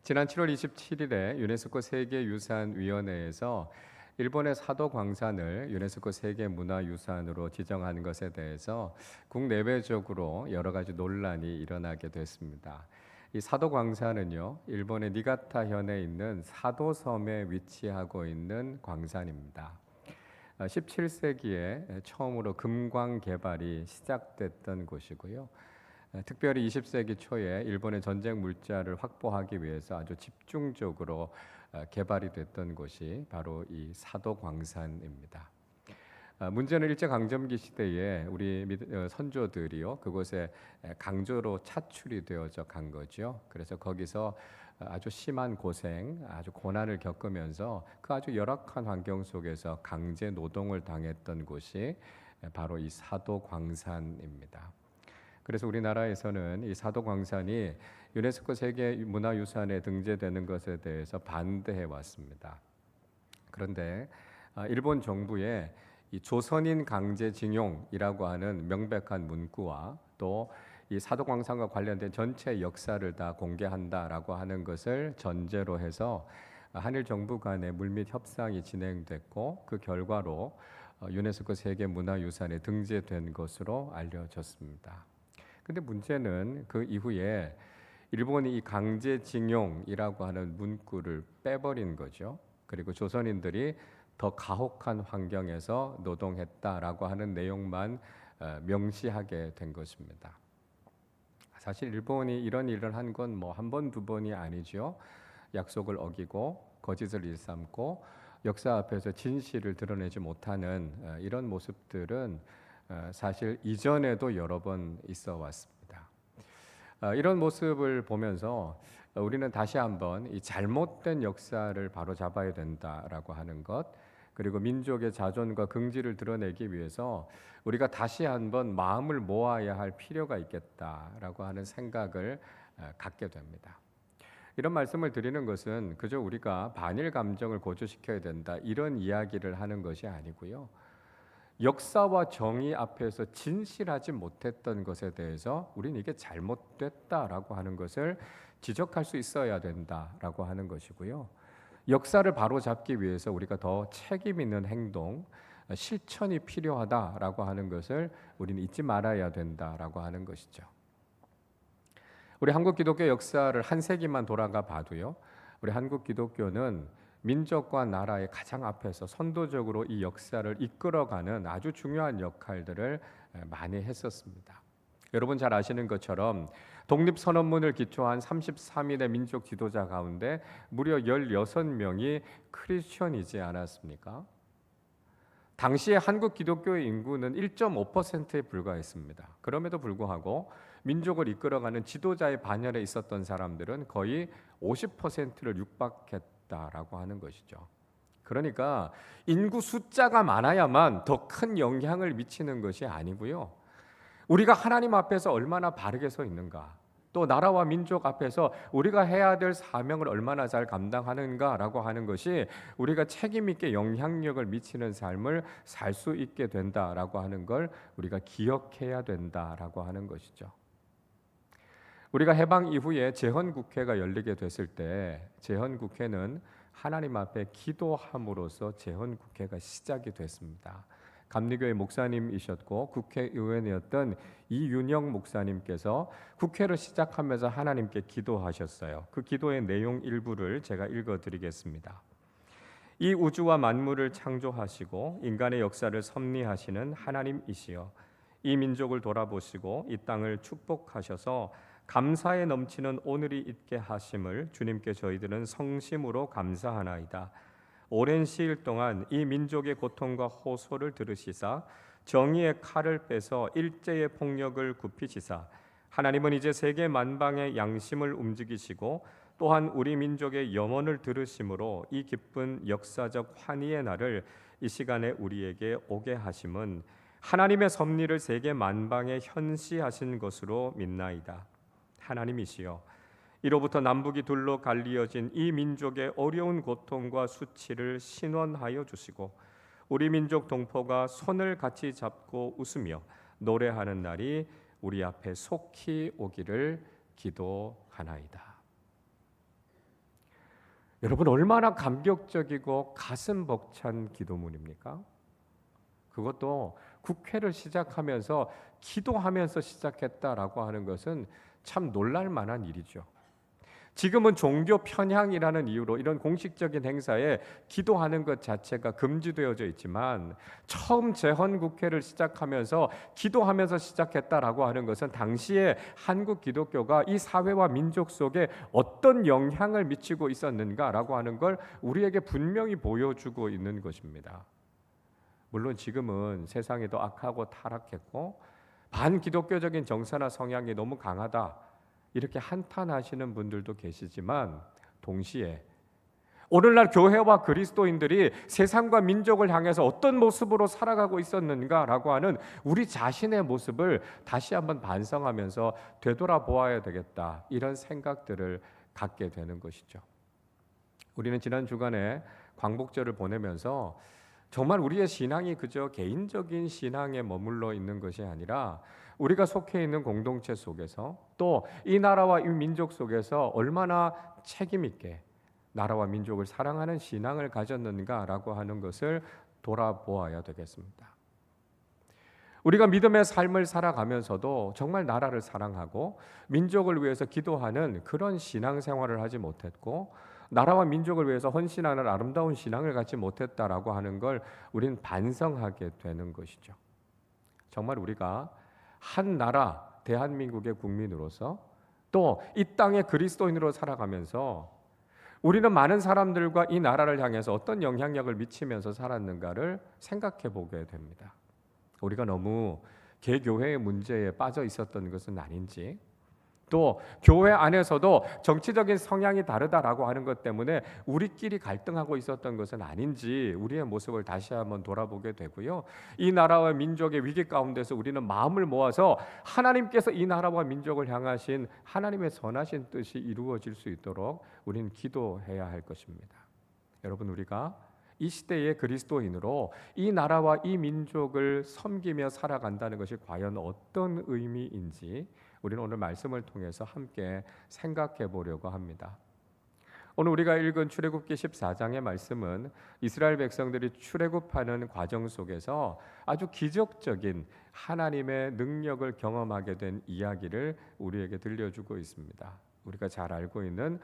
지난 7월 27일에 유네스코 세계유산위원회에서 일본의 사도 광산을 유네스코 세계문화유산으로 지정한 것에 대해서 국내외적으로 여러 가지 논란이 일어나게 됐습니다. 이 사도 광산은요, 일본의 니가타현에 있는 사도섬에 위치하고 있는 광산입니다. 17세기에 처음으로 금광 개발이 시작됐던 곳이고요. 특별히 20세기 초에 일본의 전쟁 물자를 확보하기 위해서 아주 집중적으로 개발이 됐던 곳이 바로 이 사도 광산입니다. 문제는 일제강점기 시대에 우리 선조들이요, 그곳에 강제로 차출이 되어져 간 거죠. 그래서 거기서 아주 심한 고생, 아주 고난을 겪으면서 그 아주 열악한 환경 속에서 강제 노동을 당했던 곳이 바로 이 사도 광산입니다. 그래서 우리나라에서는 이 사도 광산이 유네스코 세계문화유산에 등재되는 것에 대해서 반대해 왔습니다. 그런데 일본 정부의 이 조선인 강제징용이라고 하는 명백한 문구와 또 이 사도 광산과 관련된 전체 역사를 다 공개한다라고 하는 것을 전제로 해서 한일 정부 간의 물밑 협상이 진행됐고 그 결과로 유네스코 세계문화유산에 등재된 것으로 알려졌습니다. 근데 문제는 그 이후에 일본이 이 강제징용이라고 하는 문구를 빼버린 거죠. 그리고 조선인들이 더 가혹한 환경에서 노동했다라고 하는 내용만 명시하게 된 것입니다. 사실 일본이 이런 일을 한 건 뭐 한 번, 두 번이 아니죠. 약속을 어기고 거짓을 일삼고 역사 앞에서 진실을 드러내지 못하는 이런 모습들은 사실 이전에도 여러 번 있어 왔습니다. 이런 모습을 보면서 우리는 다시 한번 이 잘못된 역사를 바로잡아야 된다라고 하는 것, 그리고 민족의 자존과 긍지를 드러내기 위해서 우리가 다시 한번 마음을 모아야 할 필요가 있겠다라고 하는 생각을 갖게 됩니다. 이런 말씀을 드리는 것은 그저 우리가 반일 감정을 고조시켜야 된다 이런 이야기를 하는 것이 아니고요. 역사와 정의 앞에서 진실하지 못했던 것에 대해서 우리는 이게 잘못됐다라고 하는 것을 지적할 수 있어야 된다라고 하는 것이고요. 역사를 바로잡기 위해서 우리가 더 책임 있는 행동, 실천이 필요하다라고 하는 것을 우리는 잊지 말아야 된다라고 하는 것이죠. 우리 한국 기독교 역사를 한 세기만 돌아가 봐도요. 우리 한국 기독교는 민족과 나라의 가장 앞에서 선도적으로 이 역사를 이끌어가는 아주 중요한 역할들을 많이 했었습니다. 여러분 잘 아시는 것처럼 독립선언문을 기초한 33인의 민족 지도자 가운데 무려 16명이 크리스천이지 않았습니까? 당시에 한국 기독교의 인구는 1.5%에 불과했습니다. 그럼에도 불구하고 민족을 이끌어가는 지도자의 반열에 있었던 사람들은 거의 50%를 육박했다라고 하는 것이죠. 그러니까 인구 숫자가 많아야만 더 큰 영향을 미치는 것이 아니고요. 우리가 하나님 앞에서 얼마나 바르게 서 있는가, 또 나라와 민족 앞에서 우리가 해야 될 사명을 얼마나 잘 감당하는가라고 하는 것이 우리가 책임 있게 영향력을 미치는 삶을 살 수 있게 된다라고 하는 걸 우리가 기억해야 된다라고 하는 것이죠. 우리가 해방 이후에 재헌국회가 열리게 됐을 때 재헌국회는 하나님 앞에 기도함으로써 재헌국회가 시작이 됐습니다. 감리교회 목사님이셨고 국회의원이었던 이윤영 목사님께서 국회를 시작하면서 하나님께 기도하셨어요. 그 기도의 내용 일부를 제가 읽어드리겠습니다. 이 우주와 만물을 창조하시고 인간의 역사를 섭리하시는 하나님이시여, 이 민족을 돌아보시고 이 땅을 축복하셔서 감사에 넘치는 오늘이 있게 하심을 주님께 저희들은 성심으로 감사하나이다. 오랜 시일 동안 이 민족의 고통과 호소를 들으시사 정의의 칼을 빼서 일제의 폭력을 굽히시사 하나님은 이제 세계 만방의 양심을 움직이시고 또한 우리 민족의 염원을 들으심으로 이 기쁜 역사적 환희의 날을 이 시간에 우리에게 오게 하심은 하나님의 섭리를 세계 만방에 현시하신 것으로 믿나이다. 하나님이시여, 이로부터 남북이 둘로 갈리어진 이 민족의 어려운 고통과 수치를 신원하여 주시고 우리 민족 동포가 손을 같이 잡고 웃으며 노래하는 날이 우리 앞에 속히 오기를 기도하나이다. 여러분 얼마나 감격적이고 가슴 벅찬 기도문입니까? 그것도 국회를 시작하면서 기도하면서 시작했다라고 하는 것은 참 놀랄 만한 일이죠. 지금은 종교 편향이라는 이유로 이런 공식적인 행사에 기도하는 것 자체가 금지되어져 있지만 처음 재헌국회를 시작하면서 기도하면서 시작했다라고 하는 것은 당시에 한국 기독교가 이 사회와 민족 속에 어떤 영향을 미치고 있었는가라고 하는 걸 우리에게 분명히 보여주고 있는 것입니다. 물론 지금은 세상이 더 악하고 타락했고 반기독교적인 정서나 성향이 너무 강하다 이렇게 한탄하시는 분들도 계시지만 동시에 오늘날 교회와 그리스도인들이 세상과 민족을 향해서 어떤 모습으로 살아가고 있었는가라고 하는 우리 자신의 모습을 다시 한번 반성하면서 되돌아보아야 되겠다 이런 생각들을 갖게 되는 것이죠. 우리는 지난 주간에 광복절을 보내면서 정말 우리의 신앙이 그저 개인적인 신앙에 머물러 있는 것이 아니라 우리가 속해 있는 공동체 속에서 또 이 나라와 이 민족 속에서 얼마나 책임 있게 나라와 민족을 사랑하는 신앙을 가졌는가라고 하는 것을 돌아보아야 되겠습니다. 우리가 믿음의 삶을 살아가면서도 정말 나라를 사랑하고 민족을 위해서 기도하는 그런 신앙생활을 하지 못했고 나라와 민족을 위해서 헌신하는 아름다운 신앙을 갖지 못했다라고 하는 걸 우리는 반성하게 되는 것이죠. 정말 우리가 한 나라 대한민국의 국민으로서 또 이 땅의 그리스도인으로 살아가면서 우리는 많은 사람들과 이 나라를 향해서 어떤 영향력을 미치면서 살았는가를 생각해 보게 됩니다. 우리가 너무 개교회의 문제에 빠져 있었던 것은 아닌지 또 교회 안에서도 정치적인 성향이 다르다라고 하는 것 때문에 우리끼리 갈등하고 있었던 것은 아닌지 우리의 모습을 다시 한번 돌아보게 되고요. 이 나라와 민족의 위기 가운데서 우리는 마음을 모아서 하나님께서 이 나라와 민족을 향하신 하나님의 선하신 뜻이 이루어질 수 있도록 우리는 기도해야 할 것입니다. 여러분 우리가 이 시대의 그리스도인으로 이 나라와 이 민족을 섬기며 살아간다는 것이 과연 어떤 의미인지 우리는 오늘 말씀을 통해서 함께 생각해 보려고 합니다. 오늘 우리가 읽은 출애굽기 14장의 말씀은 이스라엘 백성들이 출애굽하는 과정 속에서 아주 기적적인 하나님의 능력을 경험하게 된 이야기를 우리에게 들려주고 있습니다. 우리가 잘 알고 있는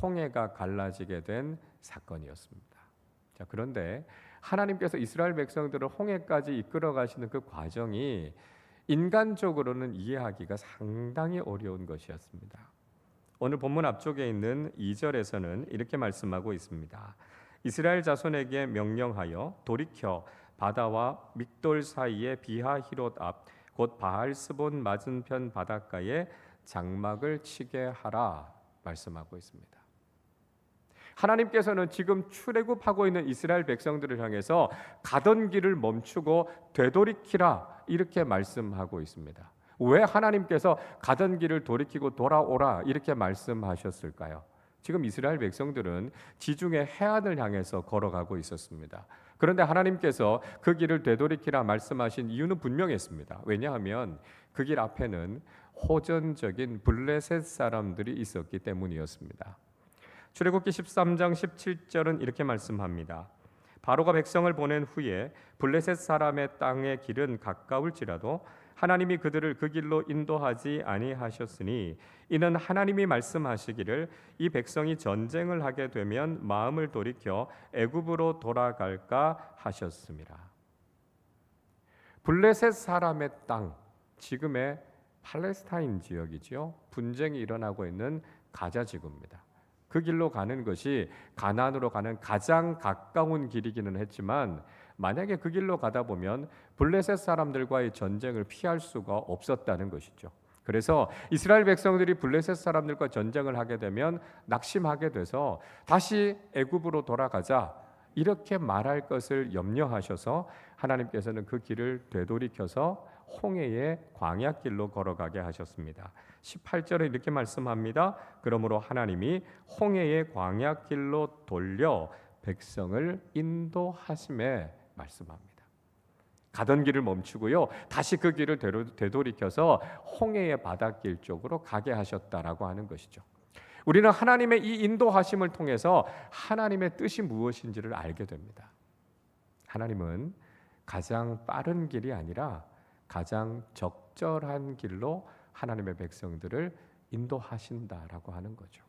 홍해가 갈라지게 된 사건이었습니다. 자, 그런데 하나님께서 이스라엘 백성들을 홍해까지 이끌어 가시는 그 과정이 인간적으로는 이해하기가 상당히 어려운 것이었습니다. 오늘 본문 앞쪽에 있는 2절에서는 이렇게 말씀하고 있습니다. 이스라엘 자손에게 명령하여 돌이켜 바다와 믹돌 사이의 비하히롯 앞 곧 바알스본 맞은편 바닷가에 장막을 치게 하라 말씀하고 있습니다. 하나님께서는 지금 출애굽하고 있는 이스라엘 백성들을 향해서 가던 길을 멈추고 되돌이키라 이렇게 말씀하고 있습니다. 왜 하나님께서 가던 길을 돌이키고 돌아오라 이렇게 말씀하셨을까요? 지금 이스라엘 백성들은 지중해 해안을 향해서 걸어가고 있었습니다. 그런데 하나님께서 그 길을 되돌이키라 말씀하신 이유는 분명했습니다. 왜냐하면 그 길 앞에는 호전적인 블레셋 사람들이 있었기 때문이었습니다. 출애굽기 13장 17절은 이렇게 말씀합니다. 바로가 백성을 보낸 후에 블레셋 사람의 땅의 길은 가까울지라도 하나님이 그들을 그 길로 인도하지 아니하셨으니 이는 하나님이 말씀하시기를 이 백성이 전쟁을 하게 되면 마음을 돌이켜 애굽으로 돌아갈까 하셨습니다. 블레셋 사람의 땅, 지금의 팔레스타인 지역이죠. 분쟁이 일어나고 있는 가자 지구입니다. 그 길로 가는 것이 가나안으로 가는 가장 가까운 길이기는 했지만 만약에 그 길로 가다 보면 블레셋 사람들과의 전쟁을 피할 수가 없었다는 것이죠. 그래서 이스라엘 백성들이 블레셋 사람들과 전쟁을 하게 되면 낙심하게 돼서 다시 애굽으로 돌아가자 이렇게 말할 것을 염려하셔서 하나님께서는 그 길을 되돌이켜서 홍해의 광야길로 걸어가게 하셨습니다. 18절에 이렇게 말씀합니다. 그러므로 하나님이 홍해의 광야길로 돌려 백성을 인도하심에 말씀합니다. 가던 길을 멈추고요. 다시 그 길을 되돌이켜서 홍해의 바닷길 쪽으로 가게 하셨다라고 하는 것이죠. 우리는 하나님의 이 인도하심을 통해서 하나님의 뜻이 무엇인지를 알게 됩니다. 하나님은 가장 빠른 길이 아니라 가장 적절한 길로 하나님의 백성들을 인도하신다라고 하는 거죠.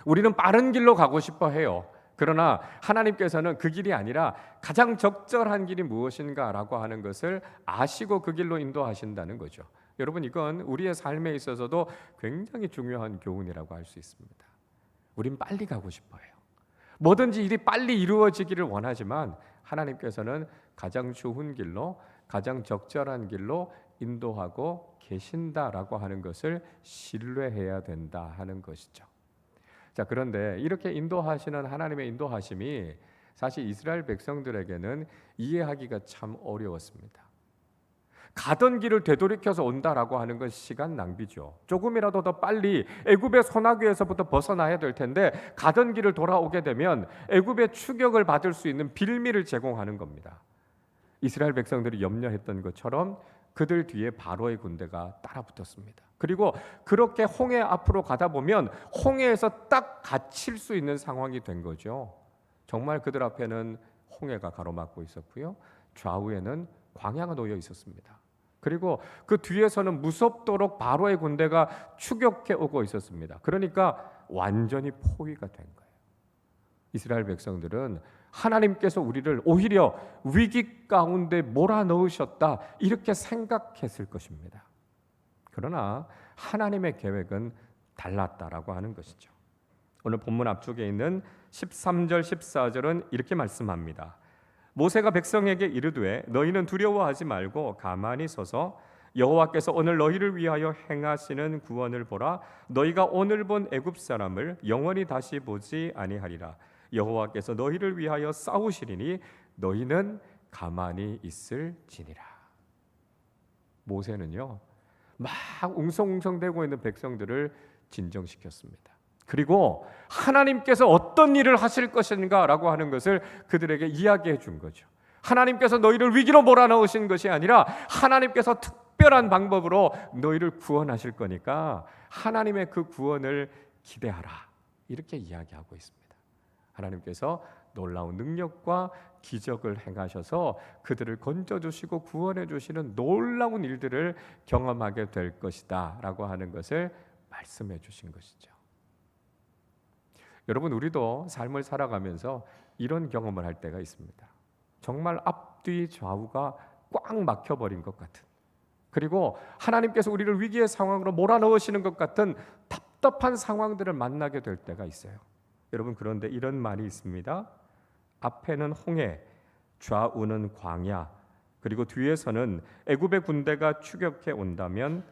우리는 빠른 길로 가고 싶어 해요. 그러나 하나님께서는 그 길이 아니라 가장 적절한 길이 무엇인가라고 하는 것을 아시고 그 길로 인도하신다는 거죠. 여러분, 이건 우리의 삶에 있어서도 굉장히 중요한 교훈이라고 할 수 있습니다. 우린 빨리 가고 싶어 해요. 뭐든지 일이 빨리 이루어지기를 원하지만 하나님께서는 가장 좋은 길로, 가장 적절한 길로 인도하고 계신다라고 하는 것을 신뢰해야 된다 하는 것이죠. 자, 그런데 이렇게 인도하시는 하나님의 인도하심이 사실 이스라엘 백성들에게는 이해하기가 참 어려웠습니다. 가던 길을 되돌이켜서 온다라고 하는 건 시간 낭비죠. 조금이라도 더 빨리 애굽의 소나기에서부터 벗어나야 될 텐데 가던 길을 돌아오게 되면 애굽의 추격을 받을 수 있는 빌미를 제공하는 겁니다. 이스라엘 백성들이 염려했던 것처럼 그들 뒤에 바로의 군대가 따라붙었습니다. 그리고 그렇게 홍해 앞으로 가다 보면 홍해에서 딱 갇힐 수 있는 상황이 된 거죠. 정말 그들 앞에는 홍해가 가로막고 있었고요. 좌우에는 광야가 놓여 있었습니다. 그리고 그 뒤에서는 무섭도록 바로의 군대가 추격해 오고 있었습니다. 그러니까 완전히 포위가 된 거예요. 이스라엘 백성들은 하나님께서 우리를 오히려 위기 가운데 몰아넣으셨다 이렇게 생각했을 것입니다. 그러나 하나님의 계획은 달랐다라고 하는 것이죠. 오늘 본문 앞쪽에 있는 13절 14절은 이렇게 말씀합니다. 모세가 백성에게 이르되 너희는 두려워하지 말고 가만히 서서 여호와께서 오늘 너희를 위하여 행하시는 구원을 보라. 너희가 오늘 본 애굽 사람을 영원히 다시 보지 아니하리라. 여호와께서 너희를 위하여 싸우시리니 너희는 가만히 있을지니라. 모세는요 막 웅성웅성대고 있는 백성들을 진정시켰습니다. 그리고 하나님께서 어떤 일을 하실 것인가라고 하는 것을 그들에게 이야기해 준 거죠. 하나님께서 너희를 위기로 몰아넣으신 것이 아니라 하나님께서 특별한 방법으로 너희를 구원하실 거니까 하나님의 그 구원을 기대하라. 이렇게 이야기하고 있습니다. 하나님께서 놀라운 능력과 기적을 행하셔서 그들을 건져주시고 구원해 주시는 놀라운 일들을 경험하게 될 것이다 라고 하는 것을 말씀해 주신 것이죠. 여러분, 우리도 삶을 살아가면서 이런 경험을 할 때가 있습니다. 정말 앞뒤 좌우가 꽉 막혀버린 것 같은, 그리고 하나님께서 우리를 위기의 상황으로 몰아넣으시는 것 같은 답답한 상황들을 만나게 될 때가 있어요. 여러분, 그런데 이런 말이 있습니다. 앞에는 홍해, 좌우는 광야, 그리고 뒤에서는 애굽의 군대가 추격해 온다면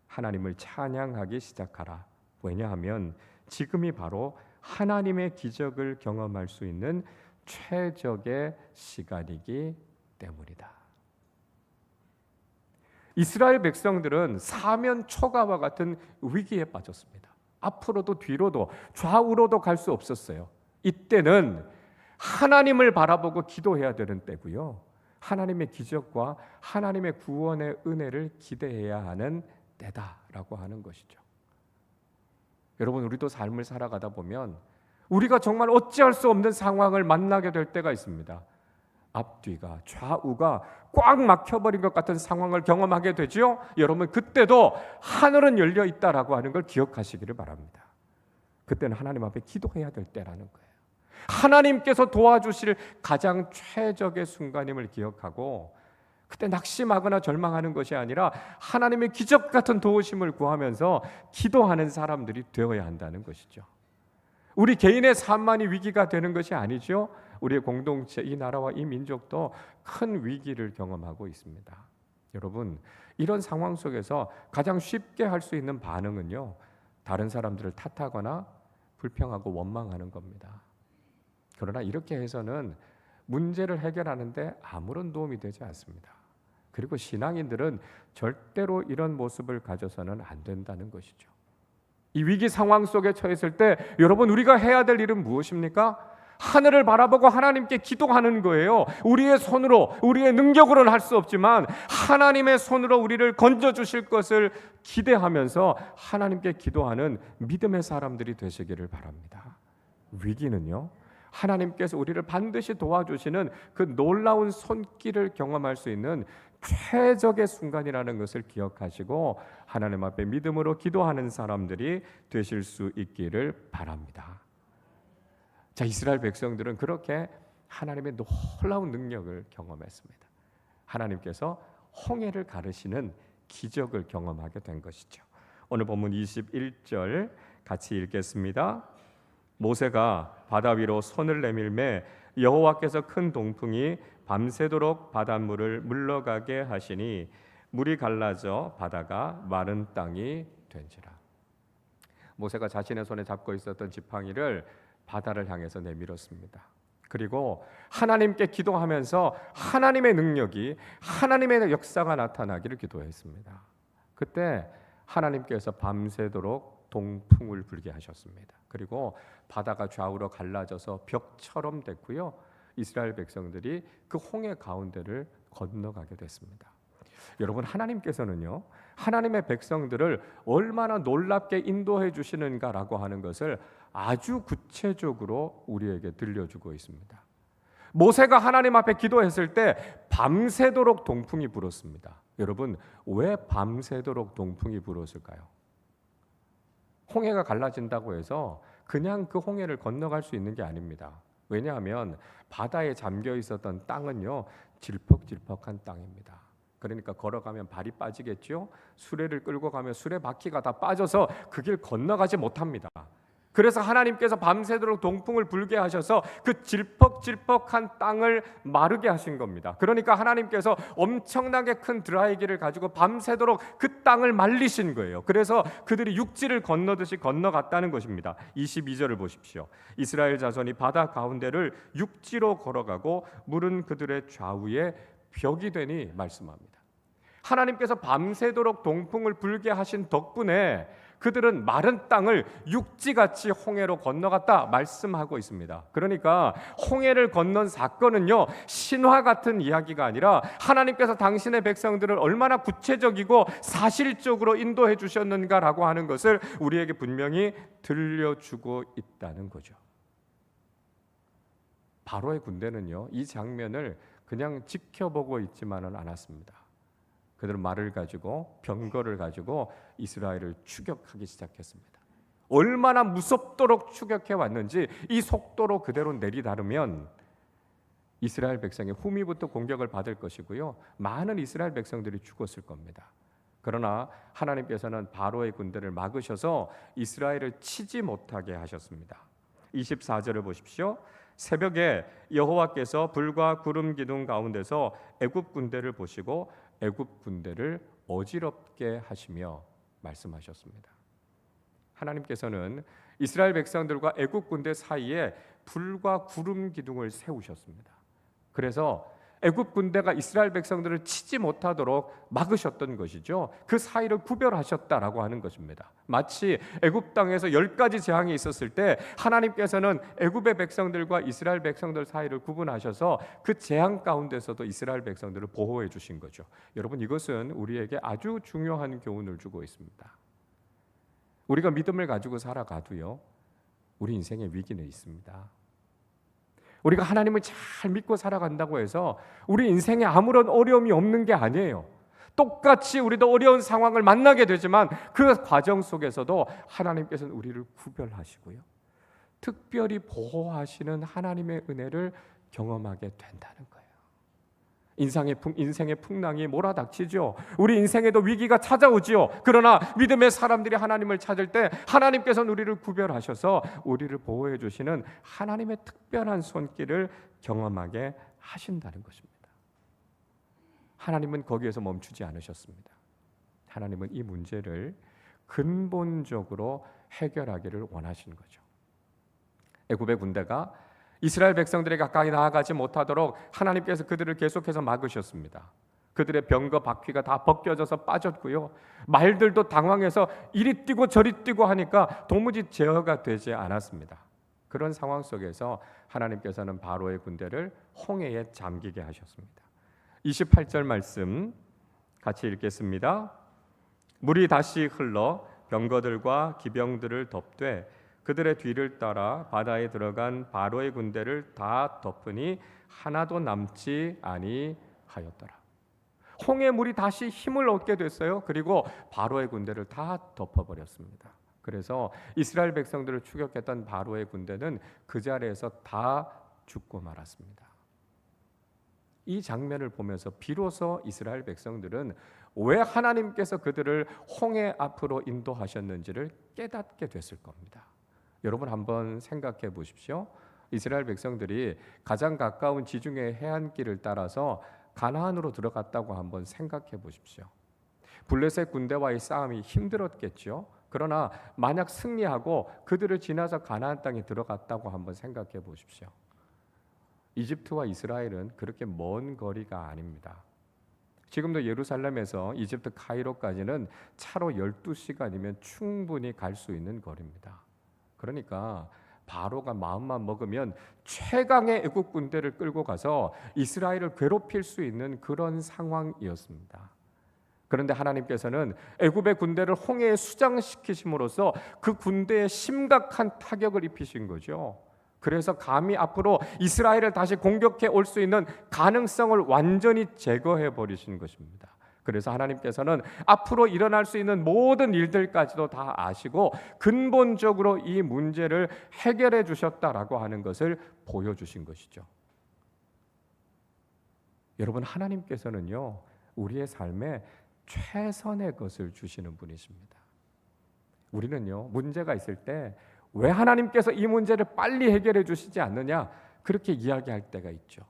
하나님을 찬양하기 시작하라. 왜냐하면 지금이 바로 하나님의 기적을 경험할 수 있는 최적의 시간이기 때문이다. 이스라엘 백성들은 사면 초가와 같은 위기에 빠졌습니다. 앞으로도 뒤로도 좌우로도 갈 수 없었어요. 이때는 하나님을 바라보고 기도해야 되는 때고요. 하나님의 기적과 하나님의 구원의 은혜를 기대해야 하는 때다라고 하는 것이죠. 여러분, 우리도 삶을 살아가다 보면 우리가 정말 어찌할 수 없는 상황을 만나게 될 때가 있습니다. 앞뒤가 좌우가 꽉 막혀버린 것 같은 상황을 경험하게 되죠. 여러분, 그때도 하늘은 열려 있다라고 하는 걸 기억하시기를 바랍니다. 그때는 하나님 앞에 기도해야 될 때라는 거예요. 하나님께서 도와주실 가장 최적의 순간임을 기억하고 그때 낙심하거나 절망하는 것이 아니라 하나님의 기적 같은 도우심을 구하면서 기도하는 사람들이 되어야 한다는 것이죠. 우리 개인의 삶만이 위기가 되는 것이 아니죠. 우리의 공동체, 이 나라와 이 민족도 큰 위기를 경험하고 있습니다. 여러분, 이런 상황 속에서 가장 쉽게 할 수 있는 반응은요, 다른 사람들을 탓하거나 불평하고 원망하는 겁니다. 그러나 이렇게 해서는 문제를 해결하는데 아무런 도움이 되지 않습니다. 그리고 신앙인들은 절대로 이런 모습을 가져서는 안 된다는 것이죠. 이 위기 상황 속에 처했을 때 여러분, 우리가 해야 될 일은 무엇입니까? 하늘을 바라보고 하나님께 기도하는 거예요. 우리의 손으로, 우리의 능력으로는 할 수 없지만 하나님의 손으로 우리를 건져주실 것을 기대하면서 하나님께 기도하는 믿음의 사람들이 되시기를 바랍니다. 위기는요, 하나님께서 우리를 반드시 도와주시는 그 놀라운 손길을 경험할 수 있는 최적의 순간이라는 것을 기억하시고 하나님 앞에 믿음으로 기도하는 사람들이 되실 수 있기를 바랍니다. 자, 이스라엘 백성들은 그렇게 하나님의 놀라운 능력을 경험했습니다. 하나님께서 홍해를 가르시는 기적을 경험하게 된 것이죠. 오늘 본문 21절 같이 읽겠습니다. 모세가 바다 위로 손을 내밀매 여호와께서 큰 동풍이 밤새도록 바닷물을 물러가게 하시니 물이 갈라져 바다가 마른 땅이 된지라. 모세가 자신의 손에 잡고 있었던 지팡이를 바다를 향해서 내밀었습니다. 그리고 하나님께 기도하면서 하나님의 능력이, 하나님의 역사가 나타나기를 기도했습니다. 그때 하나님께서 밤새도록 동풍을 불게 하셨습니다. 그리고 바다가 좌우로 갈라져서 벽처럼 됐고요. 이스라엘 백성들이 그 홍해 가운데를 건너가게 됐습니다. 여러분, 하나님께서는요, 하나님의 백성들을 얼마나 놀랍게 인도해 주시는가라고 하는 것을 아주 구체적으로 우리에게 들려주고 있습니다. 모세가 하나님 앞에 기도했을 때 밤새도록 동풍이 불었습니다. 여러분, 왜 밤새도록 동풍이 불었을까요? 홍해가 갈라진다고 해서 그냥 그 홍해를 건너갈 수 있는 게 아닙니다. 왜냐하면 바다에 잠겨 있었던 땅은요, 질퍽질퍽한 땅입니다. 그러니까 걸어가면 발이 빠지겠죠. 수레를 끌고 가면 수레 바퀴가 다 빠져서 그 길 건너가지 못합니다. 그래서 하나님께서 밤새도록 동풍을 불게 하셔서 그 질퍽질퍽한 땅을 마르게 하신 겁니다. 그러니까 하나님께서 엄청나게 큰 드라이기를 가지고 밤새도록 그 땅을 말리신 거예요. 그래서 그들이 육지를 건너듯이 건너갔다는 것입니다. 22절을 보십시오. 이스라엘 자손이 바다 가운데를 육지로 걸어가고 물은 그들의 좌우에 벽이 되니 말씀합니다. 하나님께서 밤새도록 동풍을 불게 하신 덕분에 그들은 마른 땅을 육지같이 홍해로 건너갔다 말씀하고 있습니다. 그러니까 홍해를 건넌 사건은요, 신화 같은 이야기가 아니라 하나님께서 당신의 백성들을 얼마나 구체적이고 사실적으로 인도해 주셨는가라고 하는 것을 우리에게 분명히 들려주고 있다는 거죠. 바로의 군대는요, 이 장면을 그냥 지켜보고 있지만은 않았습니다. 그들은 말을 가지고, 병거를 가지고 이스라엘을 추격하기 시작했습니다. 얼마나 무섭도록 추격해 왔는지 이 속도로 그대로 내리다르면 이스라엘 백성의 후미부터 공격을 받을 것이고요, 많은 이스라엘 백성들이 죽었을 겁니다. 그러나 하나님께서는 바로의 군대를 막으셔서 이스라엘을 치지 못하게 하셨습니다. 24절을 보십시오. 새벽에 여호와께서 불과 구름 기둥 가운데서 애굽 군대를 보시고 애굽 군대를 어지럽게 하시며 말씀하셨습니다. 하나님께서는 이스라엘 백성들과 애굽 군대 사이에 불과 구름 기둥을 세우셨습니다. 그래서 애굽 군대가 이스라엘 백성들을 치지 못하도록 막으셨던 것이죠. 그 사이를 구별하셨다라고 하는 것입니다. 마치 애굽 땅에서 10가지 재앙이 있었을 때 하나님께서는 애굽의 백성들과 이스라엘 백성들 사이를 구분하셔서 그 재앙 가운데서도 이스라엘 백성들을 보호해 주신 거죠. 여러분, 이것은 우리에게 아주 중요한 교훈을 주고 있습니다. 우리가 믿음을 가지고 살아가도요, 우리 인생에 위기는 있습니다. 우리가 하나님을 잘 믿고 살아간다고 해서 우리 인생에 아무런 어려움이 없는 게 아니에요. 똑같이 우리도 어려운 상황을 만나게 되지만 그 과정 속에서도 하나님께서는 우리를 구별하시고요, 특별히 보호하시는 하나님의 은혜를 경험하게 된다는 거예요. 인생의 풍랑이 몰아닥치죠. 우리 인생에도 위기가 찾아오지요. 그러나 믿음의 사람들이 하나님을 찾을 때 하나님께서는 우리를 구별하셔서 우리를 보호해 주시는 하나님의 특별한 손길을 경험하게 하신다는 것입니다. 하나님은 거기에서 멈추지 않으셨습니다. 하나님은 이 문제를 근본적으로 해결하기를 원하시는 거죠. 애굽의 군대가 이스라엘 백성들이 가까이 나아가지 못하도록 하나님께서 그들을 계속해서 막으셨습니다. 그들의 병거 바퀴가 다 벗겨져서 빠졌고요, 말들도 당황해서 이리 뛰고 저리 뛰고 하니까 도무지 제어가 되지 않았습니다. 그런 상황 속에서 하나님께서는 바로의 군대를 홍해에 잠기게 하셨습니다. 28절 말씀 같이 읽겠습니다. 물이 다시 흘러 병거들과 기병들을 덮되 그들의 뒤를 따라 바다에 들어간 바로의 군대를 다 덮으니 하나도 남지 아니하였더라. 홍해 물이 다시 힘을 얻게 됐어요. 그리고 바로의 군대를 다 덮어버렸습니다. 그래서 이스라엘 백성들을 추격했던 바로의 군대는 그 자리에서 다 죽고 말았습니다. 이 장면을 보면서 비로소 이스라엘 백성들은 왜 하나님께서 그들을 홍해 앞으로 인도하셨는지를 깨닫게 됐을 겁니다. 여러분 한번 생각해 보십시오. 이스라엘 백성들이 가장 가까운 지중해 해안길을 따라서 가나안으로 들어갔다고 한번 생각해 보십시오. 블레셋 군대와의 싸움이 힘들었겠죠. 그러나 만약 승리하고 그들을 지나서 가나안 땅에 들어갔다고 한번 생각해 보십시오. 이집트와 이스라엘은 그렇게 먼 거리가 아닙니다. 지금도 예루살렘에서 이집트 카이로까지는 차로 12시간이면 충분히 갈 수 있는 거리입니다. 그러니까 바로가 마음만 먹으면 최강의 애국 군대를 끌고 가서 이스라엘을 괴롭힐 수 있는 그런 상황이었습니다. 그런데 하나님께서는 애굽의 군대를 홍해에 수장시키심으로써 그 군대에 심각한 타격을 입히신 거죠. 그래서 감히 앞으로 이스라엘을 다시 공격해 올 수 있는 가능성을 완전히 제거해 버리신 것입니다. 그래서 하나님께서는 앞으로 일어날 수 있는 모든 일들까지도 다 아시고 근본적으로 이 문제를 해결해 주셨다라고 하는 것을 보여주신 것이죠. 여러분, 하나님께서는요, 우리의 삶에 최선의 것을 주시는 분이십니다. 우리는요, 문제가 있을 때 왜 하나님께서 이 문제를 빨리 해결해 주시지 않느냐, 그렇게 이야기할 때가 있죠.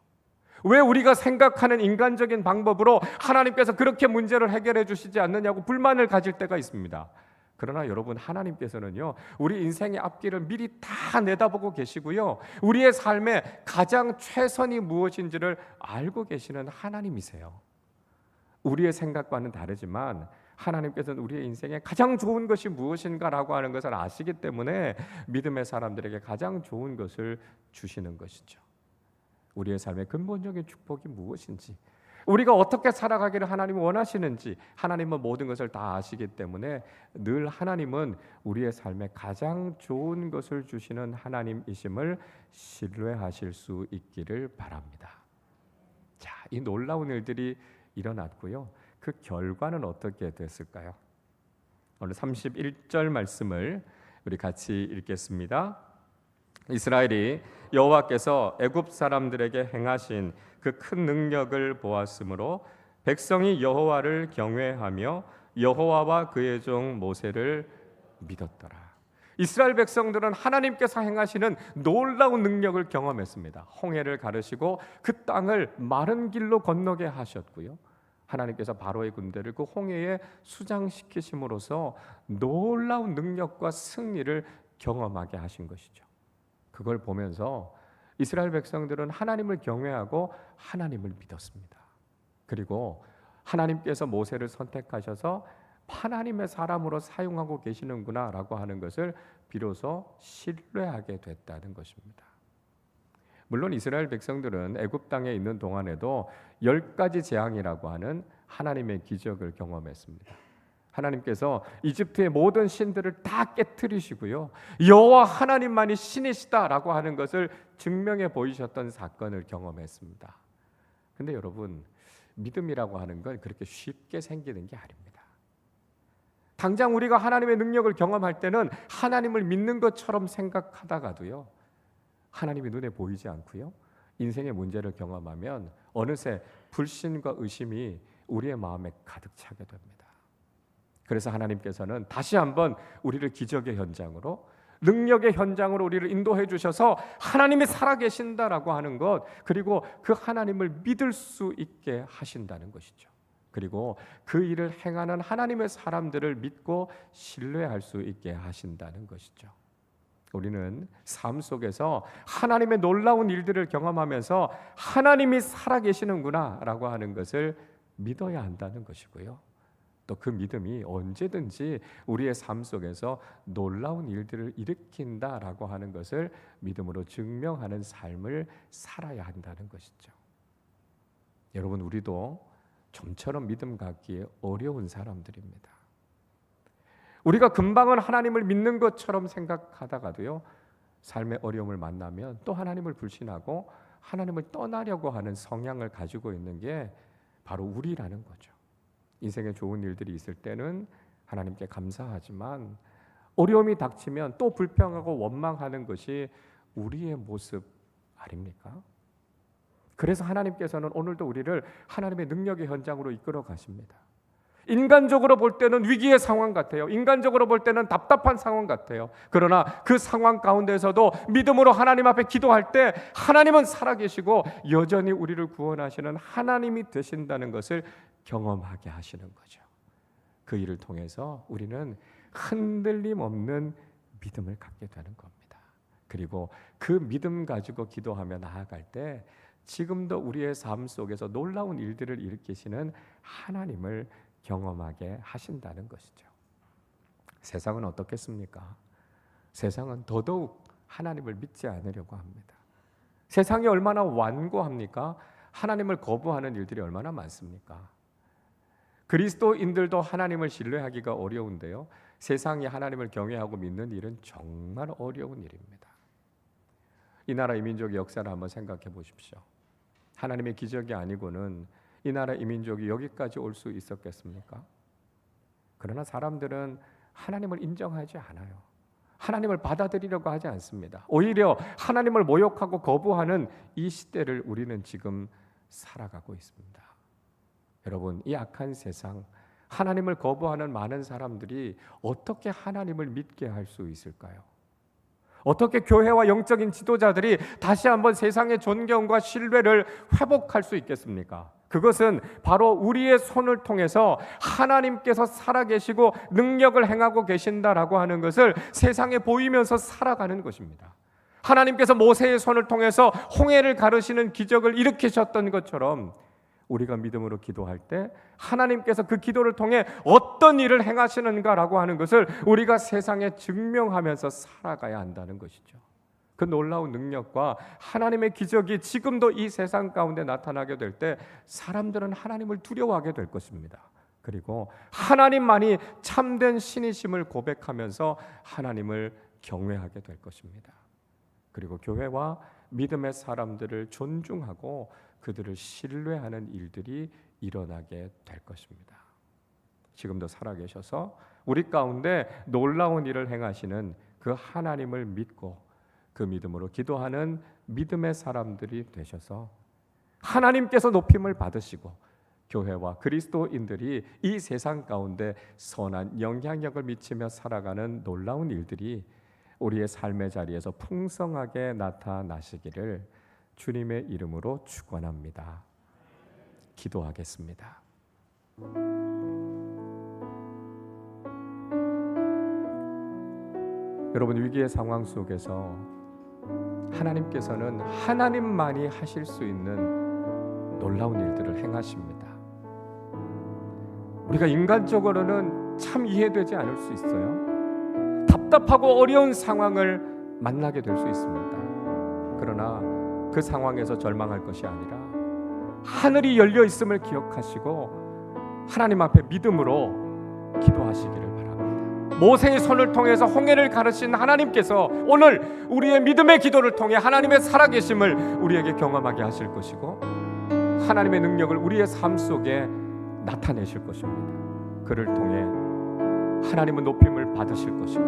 왜 우리가 생각하는 인간적인 방법으로 하나님께서 그렇게 문제를 해결해 주시지 않느냐고 불만을 가질 때가 있습니다. 그러나 여러분, 하나님께서는요, 우리 인생의 앞길을 미리 다 내다보고 계시고요, 우리의 삶에 가장 최선이 무엇인지를 알고 계시는 하나님이세요. 우리의 생각과는 다르지만 하나님께서는 우리의 인생에 가장 좋은 것이 무엇인가라고 하는 것을 아시기 때문에 믿음의 사람들에게 가장 좋은 것을 주시는 것이죠. 우리의 삶의 근본적인 축복이 무엇인지, 우리가 어떻게 살아가기를 하나님은 원하시는지 하나님은 모든 것을 다 아시기 때문에 늘 하나님은 우리의 삶에 가장 좋은 것을 주시는 하나님이심을 신뢰하실 수 있기를 바랍니다. 자, 이 놀라운 일들이 일어났고요. 그 결과는 어떻게 됐을까요? 오늘 31절 말씀을 우리 같이 읽겠습니다. 이스라엘이 여호와께서 애굽 사람들에게 행하신 그 큰 능력을 보았으므로 백성이 여호와를 경외하며 여호와와 그의 종 모세를 믿었더라. 이스라엘 백성들은 하나님께서 행하시는 놀라운 능력을 경험했습니다. 홍해를 가르시고 그 땅을 마른 길로 건너게 하셨고요, 하나님께서 바로의 군대를 그 홍해에 수장시키심으로써 놀라운 능력과 승리를 경험하게 하신 것이죠. 그걸 보면서 이스라엘 백성들은 하나님을 경외하고 하나님을 믿었습니다. 그리고 하나님께서 모세를 선택하셔서 하나님의 사람으로 사용하고 계시는구나라고 하는 것을 비로소 신뢰하게 됐다는 것입니다. 물론 이스라엘 백성들은 애굽 땅에 있는 동안에도 10가지 재앙이라고 하는 하나님의 기적을 경험했습니다. 하나님께서 이집트의 모든 신들을 다 깨트리시고요, 여호와 하나님만이 신이시다라고 하는 것을 증명해 보이셨던 사건을 경험했습니다. 근데 여러분, 믿음이라고 하는 건 그렇게 쉽게 생기는 게 아닙니다. 당장 우리가 하나님의 능력을 경험할 때는 하나님을 믿는 것처럼 생각하다가도요, 하나님이 눈에 보이지 않고요, 인생의 문제를 경험하면 어느새 불신과 의심이 우리의 마음에 가득 차게 됩니다. 그래서 하나님께서는 다시 한번 우리를 기적의 현장으로, 능력의 현장으로 우리를 인도해 주셔서 하나님이 살아계신다라고 하는 것, 그리고 그 하나님을 믿을 수 있게 하신다는 것이죠. 그리고 그 일을 행하는 하나님의 사람들을 믿고 신뢰할 수 있게 하신다는 것이죠. 우리는 삶 속에서 하나님의 놀라운 일들을 경험하면서 하나님이 살아계시는구나 라고 하는 것을 믿어야 한다는 것이고요, 또 그 믿음이 언제든지 우리의 삶 속에서 놀라운 일들을 일으킨다라고 하는 것을 믿음으로 증명하는 삶을 살아야 한다는 것이죠. 여러분, 우리도 좀처럼 믿음 갖기에 어려운 사람들입니다. 우리가 금방은 하나님을 믿는 것처럼 생각하다가도요, 삶의 어려움을 만나면 또 하나님을 불신하고 하나님을 떠나려고 하는 성향을 가지고 있는 게 바로 우리라는 거죠. 인생에 좋은 일들이 있을 때는 하나님께 감사하지만 어려움이 닥치면 또 불평하고 원망하는 것이 우리의 모습 아닙니까? 그래서 하나님께서는 오늘도 우리를 하나님의 능력의 현장으로 이끌어 가십니다. 인간적으로 볼 때는 위기의 상황 같아요. 인간적으로 볼 때는 답답한 상황 같아요. 그러나 그 상황 가운데서도 믿음으로 하나님 앞에 기도할 때 하나님은 살아계시고 여전히 우리를 구원하시는 하나님이 되신다는 것을 경험하게 하시는 거죠. 그 일을 통해서 우리는 흔들림 없는 믿음을 갖게 되는 겁니다. 그리고 그 믿음 가지고 기도하며 나아갈 때 지금도 우리의 삶 속에서 놀라운 일들을 일으키시는 하나님을 경험하게 하신다는 것이죠. 세상은 어떻겠습니까? 세상은 더더욱 하나님을 믿지 않으려고 합니다. 세상이 얼마나 완고합니까? 하나님을 거부하는 일들이 얼마나 많습니까? 그리스도인들도 하나님을 신뢰하기가 어려운데요, 세상이 하나님을 경외하고 믿는 일은 정말 어려운 일입니다. 이 나라 이 민족의 역사를 한번 생각해 보십시오. 하나님의 기적이 아니고는 이 나라 이 민족이 여기까지 올 수 있었겠습니까? 그러나 사람들은 하나님을 인정하지 않아요. 하나님을 받아들이려고 하지 않습니다. 오히려 하나님을 모욕하고 거부하는 이 시대를 우리는 지금 살아가고 있습니다. 여러분, 이 악한 세상, 하나님을 거부하는 많은 사람들이 어떻게 하나님을 믿게 할 수 있을까요? 어떻게 교회와 영적인 지도자들이 다시 한번 세상의 존경과 신뢰를 회복할 수 있겠습니까? 그것은 바로 우리의 손을 통해서 하나님께서 살아계시고 능력을 행하고 계신다라고 하는 것을 세상에 보이면서 살아가는 것입니다. 하나님께서 모세의 손을 통해서 홍해를 가르시는 기적을 일으키셨던 것처럼 우리가 믿음으로 기도할 때 하나님께서 그 기도를 통해 어떤 일을 행하시는가라고 하는 것을 우리가 세상에 증명하면서 살아가야 한다는 것이죠. 그 놀라운 능력과 하나님의 기적이 지금도 이 세상 가운데 나타나게 될 때 사람들은 하나님을 두려워하게 될 것입니다. 그리고 하나님만이 참된 신이심을 고백하면서 하나님을 경외하게 될 것입니다. 그리고 교회와 믿음의 사람들을 존중하고 그들을 신뢰하는 일들이 일어나게 될 것입니다. 지금도 살아계셔서 우리 가운데 놀라운 일을 행하시는 그 하나님을 믿고 그 믿음으로 기도하는 믿음의 사람들이 되셔서 하나님께서 높임을 받으시고 교회와 그리스도인들이 이 세상 가운데 선한 영향력을 미치며 살아가는 놀라운 일들이 우리의 삶의 자리에서 풍성하게 나타나시기를 주님의 이름으로 축원합니다. 기도하겠습니다. 여러분, 위기의 상황 속에서 하나님께서는 하나님만이 하실 수 있는 놀라운 일들을 행하십니다. 우리가 인간적으로는 참 이해되지 않을 수 있어요. 답답하고 어려운 상황을 만나게 될 수 있습니다. 그러나 그 상황에서 절망할 것이 아니라 하늘이 열려 있음을 기억하시고 하나님 앞에 믿음으로 기도하시기를 바랍니다. 모세의 손을 통해서 홍해를 가르신 하나님께서 오늘 우리의 믿음의 기도를 통해 하나님의 살아계심을 우리에게 경험하게 하실 것이고 하나님의 능력을 우리의 삶 속에 나타내실 것입니다. 그를 통해 하나님은 높임을 받으실 것이고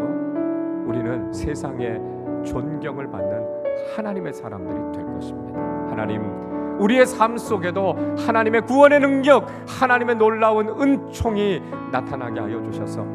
우리는 세상에 존경을 받는 하나님의 사람들이 될 것입니다. 하나님, 우리의 삶 속에도 하나님의 구원의 능력, 하나님의 놀라운 은총이 나타나게 하여 주셔서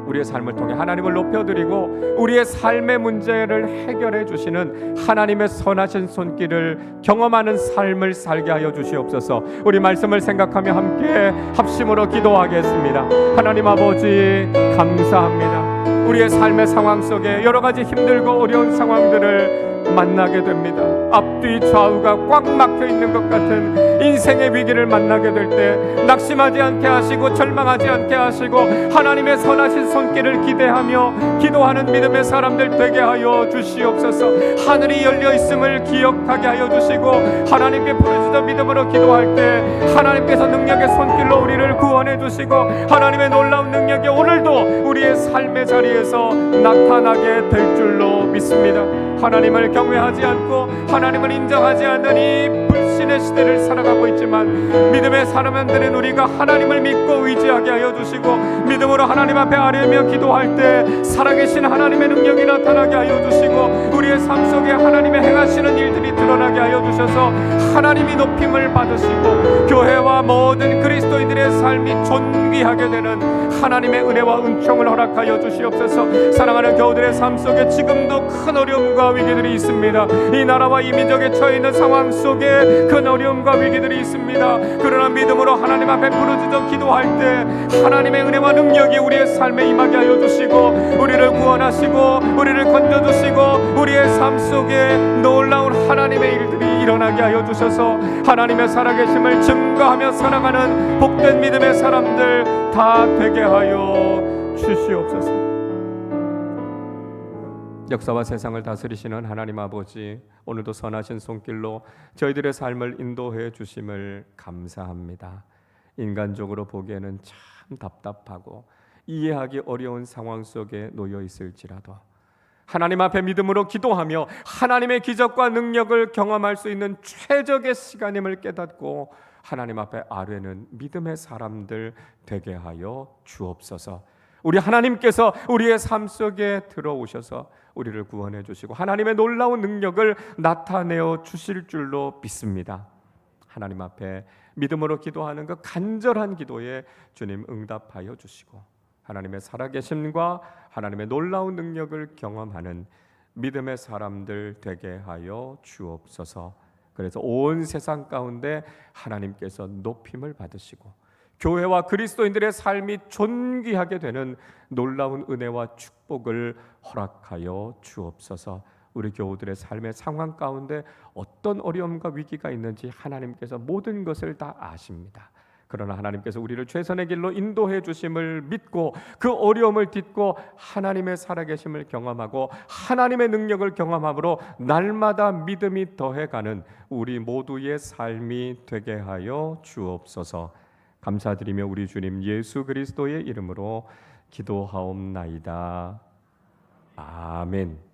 우리의 삶을 통해 하나님을 높여드리고 우리의 삶의 문제를 해결해 주시는 하나님의 선하신 손길을 경험하는 삶을 살게 하여 주시옵소서. 우리 말씀을 생각하며 함께 합심으로 기도하겠습니다. 하나님 아버지, 감사합니다. 우리의 삶의 상황 속에 여러 가지 힘들고 어려운 상황들을 만나게 됩니다. 앞뒤 좌우가 꽉 막혀 있는 것 같은 인생의 위기를 만나게 될 때 낙심하지 않게 하시고 절망하지 않게 하시고 하나님의 선하신 손길을 기대하며 기도하는 믿음의 사람들 되게 하여 주시옵소서. 하늘이 열려 있음을 기억하게 하여 주시고 하나님께 부르짖어 믿음으로 기도할 때 하나님께서 능력의 손길로 우리를 구원해 주시고 하나님의 놀라운 능력이 오늘도 우리의 삶의 자리에서 나타나게 될 줄로 믿습니다. 하나님을 경외하지 않고 하나님을 인정하지 않는 이 불신의 시대를 살아가고 있지만 믿음의 사람들은 우리가 하나님을 믿고 의지하게 하여 주시고 믿음으로 하나님 앞에 아뢰며 기도할 때 살아계신 하나님의 능력이 나타나게 하여 주시고 우리의 삶 속에 하나님의 행하시는 일들이 드러나게 하여 주셔서 하나님이 높임을 받으시고 교회와 모든 그리스도인들의 삶이 존귀하게 되는 하나님의 은혜와 은총을 허락하여 주시옵소서. 사랑하는 교우들의 삶 속에 지금도 큰 어려움과 위기들이 있습니다. 이 나라와 이 민족에 처해 있는 상황 속에 큰 어려움과 위기들이 있습니다. 그러나 믿음으로 하나님 앞에 부르짖어 기도할 때 하나님의 은혜와 능력이 우리의 삶에 임하게 하여 주시고 우리를 구원하시고 우리를 건져주시고 우리의 삶 속에 놀라운 하나님의 일들이 일어나게 하여 주셔서 하나님의 살아계심을 증거하며 살아가는 복된 믿음의 사람들 다 되게 하여 주시옵소서. 역사와 세상을 다스리시는 하나님 아버지, 오늘도 선하신 손길로 저희들의 삶을 인도해 주심을 감사합니다. 인간적으로 보기에는 참 답답하고 이해하기 어려운 상황 속에 놓여 있을지라도 하나님 앞에 믿음으로 기도하며 하나님의 기적과 능력을 경험할 수 있는 최적의 시간임을 깨닫고 하나님 앞에 아뢰는 믿음의 사람들 되게 하여 주옵소서. 우리 하나님께서 우리의 삶 속에 들어오셔서 우리를 구원해 주시고 하나님의 놀라운 능력을 나타내어 주실 줄로 믿습니다. 하나님 앞에 믿음으로 기도하는 그 간절한 기도에 주님 응답하여 주시고 하나님의 살아계심과 하나님의 놀라운 능력을 경험하는 믿음의 사람들 되게 하여 주옵소서. 그래서 온 세상 가운데 하나님께서 높임을 받으시고 교회와 그리스도인들의 삶이 존귀하게 되는 놀라운 은혜와 축복을 허락하여 주옵소서. 우리 교우들의 삶의 상황 가운데 어떤 어려움과 위기가 있는지 하나님께서 모든 것을 다 아십니다. 그러나 하나님께서 우리를 최선의 길로 인도해 주심을 믿고 그 어려움을 딛고 하나님의 살아계심을 경험하고 하나님의 능력을 경험함으로 날마다 믿음이 더해가는 우리 모두의 삶이 되게 하여 주옵소서. 감사드리며 우리 주님 예수 그리스도의 이름으로 기도하옵나이다. 아멘.